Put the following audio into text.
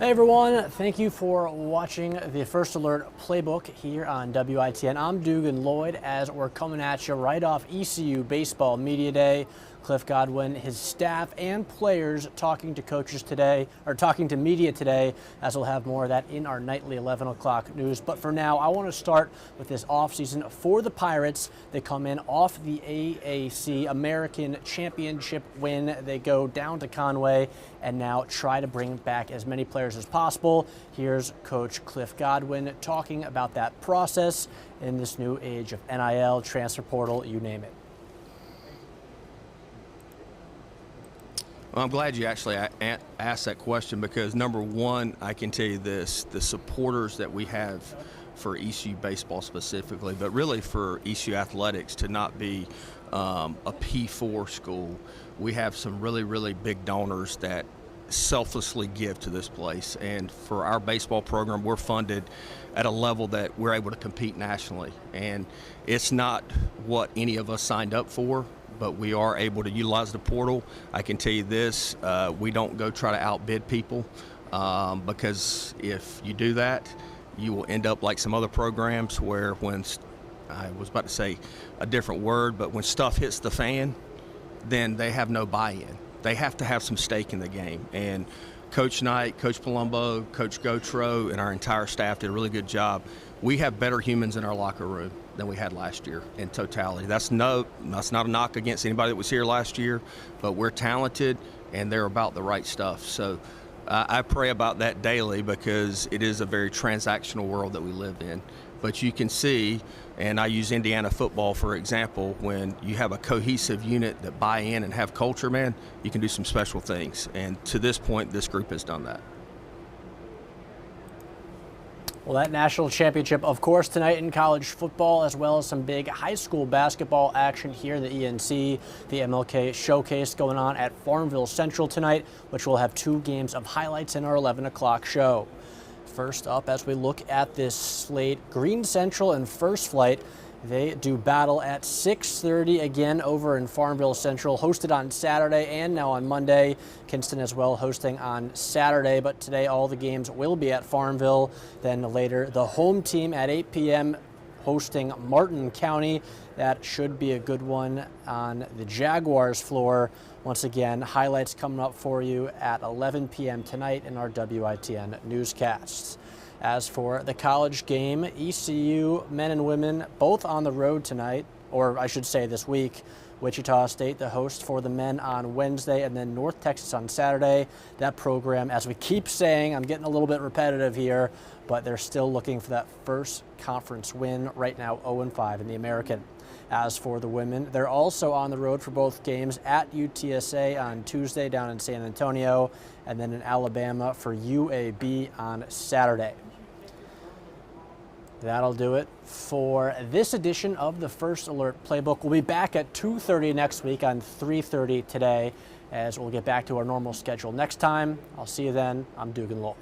Hey everyone, thank you for watching the First Alert Playbook here on WITN. I'm Dugan Lloyd as we're coming at you right off ECU Baseball Media Day. Cliff Godwin, his staff and players talking to coaches today, or talking to media today, as we'll have more of that in our nightly 11 o'clock news. But for now, I want to start with this offseason for the Pirates. They come in off the AAC American Championship win. They go down to Conway and now try to bring back as many players as possible. Here's Coach Cliff Godwin talking about that process in this new age of NIL, transfer portal, you name it. Well, I'm glad you actually asked that question because, number one, I can tell you this, the supporters that we have for ECU baseball specifically, but really for ECU athletics to not be a P4 school, we have some really, really big donors that selflessly give to this place. And for our baseball program, we're funded at a level that we're able to compete nationally. And it's not what any of us signed up for, but we are able to utilize the portal. I can tell you this, we don't go try to outbid people because if you do that, you will end up like some other programs where when, I was about to say a different word, but when stuff hits the fan, then they have no buy-in. They have to have some stake in the game. And Coach Knight, Coach Palumbo, Coach Gotro, and our entire staff did a really good job. We have better humans in our locker room than we had last year in totality. That's not a knock against anybody that was here last year, but we're talented and they're about the right stuff. So I pray about that daily because it is a very transactional world that we live in. But you can see, and I use Indiana football for example, when you have a cohesive unit that buy in and have culture, man, you can do some special things. And to this point, this group has done that. Well, that national championship, of course, tonight in college football, as well as some big high school basketball action here in the ENC. The MLK Showcase going on at Farmville Central tonight, which will have 2 games of highlights in our 11 o'clock show. First up, as we look at this slate, Green Central and First Flight, they do battle at 6:30 again over in Farmville Central, hosted on Saturday and now on Monday. Kinston as well hosting on Saturday, but today all the games will be at Farmville. Then later, the home team at 8 p.m. hosting Martin County. That should be a good one on the Jaguars floor. Once again, highlights coming up for you at 11 p.m. tonight in our WITN newscasts. As for the college game, ECU men and women both on the road tonight, or I should say this week. Wichita State, the host for the men on Wednesday, and then North Texas on Saturday. That program, as we keep saying, I'm getting a little bit repetitive here, but they're still looking for that first conference win. Right now, 0-5 in the American. As for the women, they're also on the road for both games at UTSA on Tuesday down in San Antonio, and then in Alabama for UAB on Saturday. That'll do it for this edition of the First Alert Playbook. We'll be back at 2:30 next week on 3:30 today as we'll get back to our normal schedule next time. I'll see you then. I'm Dugan Lloyd.